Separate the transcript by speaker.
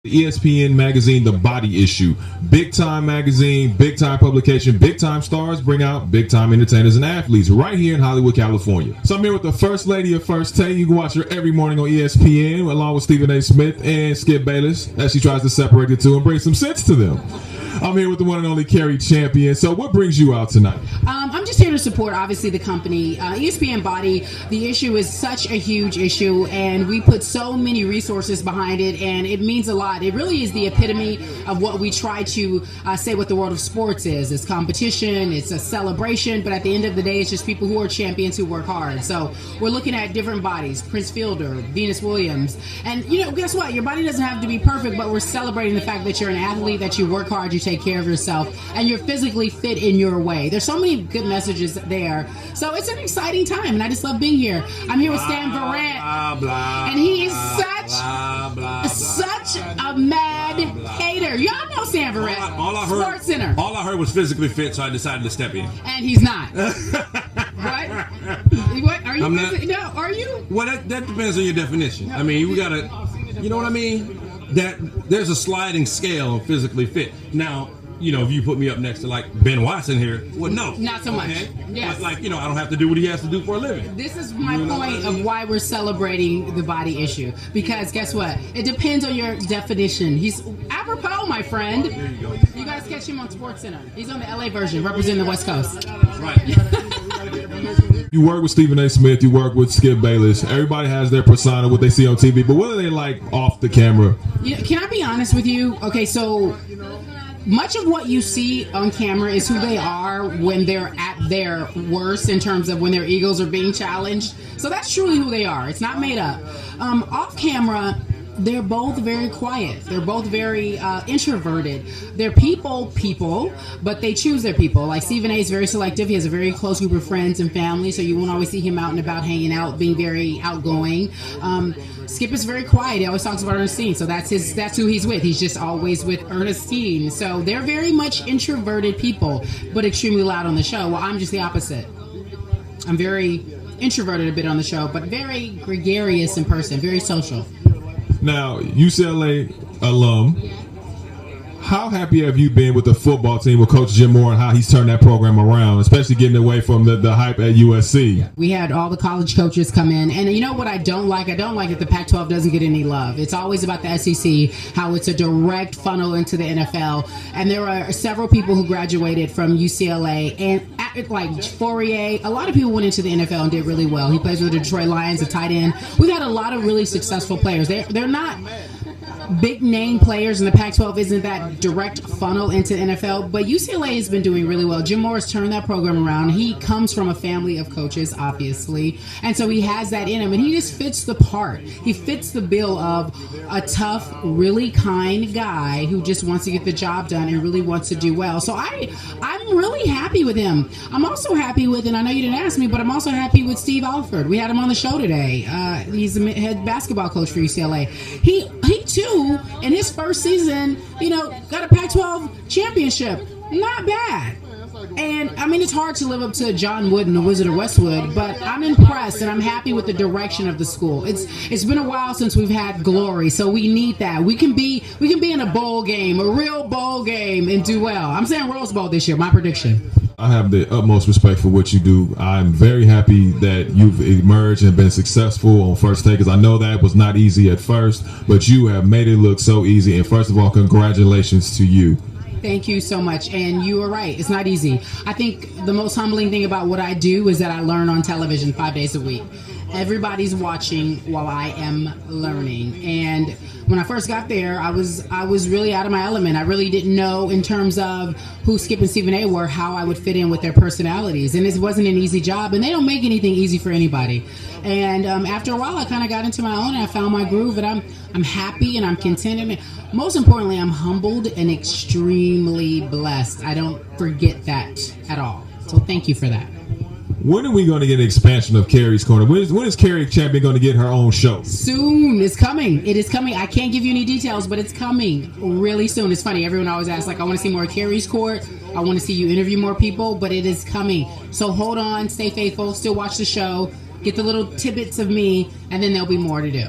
Speaker 1: The ESPN magazine, The Body Issue. Big time magazine, big time publication, big time stars bring out big time entertainers and athletes right here in Hollywood, California. So I'm here with the First Lady of First Take. You can watch her every morning on ESPN along with Stephen A. Smith and Skip Bayless as she tries to separate the two and bring some sense to them. I'm here with the one and only Cari champion. So what brings you out tonight?
Speaker 2: I'm just here to support, obviously, the company. ESPN Body, the issue is such a huge issue, and we put so many resources behind it, and it means a lot. It really is the epitome of what we try to say what the world of sports is. It's competition, it's a celebration, but at the end of the day, it's just people who are champions who work hard. So we're looking at different bodies, Prince Fielder, Venus Williams, and guess what? Your body doesn't have to be perfect, but we're celebrating the fact that you're an athlete, that you work hard, you take care of yourself, and you're physically fit in your way. There's so many good messages there. So it's an exciting time, and I just love being here. I'm here with Stan Varant, and he is such a mad hater. Y'all know Stan Varant. Sports Center.
Speaker 3: All I heard was physically fit, so I decided to step in.
Speaker 2: And he's not. Right? What? Are you? No, are you?
Speaker 3: Well, that depends on your definition. No, I mean, we gotta, you know what I mean? That there's a sliding scale of physically fit. Now, if you put me up next to like Ben Watson here, well, no,
Speaker 2: not so much. Okay?
Speaker 3: Yes. But I don't have to do what he has to do for a living.
Speaker 2: This is my point of why we're celebrating the body issue. Because guess what? It depends on your definition. He's apropos, my friend.
Speaker 3: There you go.
Speaker 2: You guys catch him on Sports Center. He's on the LA version, representing the West Coast.
Speaker 3: Right.
Speaker 1: You work with Stephen A. Smith, you work with Skip Bayless. Everybody has their persona, what they see on TV, but what are they like off the camera?
Speaker 2: Can I be honest with you? Okay, so much of what you see on camera is who they are when they're at their worst, in terms of when their egos are being challenged. So that's truly who they are. It's not made up. Off camera, they're both very quiet. They're both very introverted. They're people, but they choose their people. Like Stephen A. is very selective. He has a very close group of friends and family, so you won't always see him out and about hanging out, being very outgoing. Skip is very quiet. He always talks about Ernestine, so that's who he's with. He's just always with Ernestine. So they're very much introverted people, but extremely loud on the show. Well, I'm just the opposite. I'm very introverted a bit on the show, but very gregarious in person, very social.
Speaker 1: Now, UCLA alum, how happy have you been with the football team with Coach JIm Mora and how he's turned that program around, especially getting away from the hype at USC?
Speaker 2: We had all the college coaches come in, and you know what I don't like? I don't like that the Pac-12 doesn't get any love. It's always about the SEC, how it's a direct funnel into the NFL, and there are several people who graduated from UCLA, and like Fourier, a lot of people went into the NFL and did really well. He plays with the Detroit Lions, a tight end. We've had a lot of really successful players. They're not big name players, and the Pac-12 isn't that direct funnel into the NFL, but UCLA has been doing really well. JIm Mora's turned that program around. He comes from a family of coaches, obviously, and so he has that in him, and he just fits the part. He fits the bill of a tough, really kind guy who just wants to get the job done and really wants to do well. So I'm really happy with him. I'm also happy with, and I know you didn't ask me, but I'm also happy with Steve Alford. We had him on the show today. He's the head basketball coach for UCLA. He too, in his first season, got a Pac-12 championship. Not bad. And I mean, it's hard to live up to John Wooden, the Wizard of Westwood, but I'm impressed and I'm happy with the direction of the school. It's been a while since we've had glory, so we need that. We can be in a bowl game, a real bowl game, and do well. I'm saying Rose Bowl this year, my prediction.
Speaker 1: I have the utmost respect for what you do. I'm very happy that you've emerged and been successful on First Take, because I know that was not easy at first, but you have made it look so easy. And first of all, congratulations to you.
Speaker 2: Thank you so much. And you are right. It's not easy. I think the most humbling thing about what I do is that I learn on television 5 days a week. Everybody's watching while I am learning. And when I first got there, I was really out of my element. I really didn't know, in terms of who Skip and Stephen A. were, how I would fit in with their personalities. And it wasn't an easy job, and they don't make anything easy for anybody. And after a while, I kind of got into my own, and I found my groove, and I'm happy and I'm content. And most importantly, I'm humbled and extremely blessed. I don't forget that at all. So thank you for that.
Speaker 1: When are we going to get an expansion of Cari's Corner? When is Cari champion going to get her own show?
Speaker 2: Soon. It's coming. It is coming. I can't give you any details, but it's coming really soon. It's funny. Everyone always asks, I want to see more Cari's Court. I want to see you interview more people, but it is coming. So hold on. Stay faithful. Still watch the show. Get the little tidbits of me, and then there'll be more to do.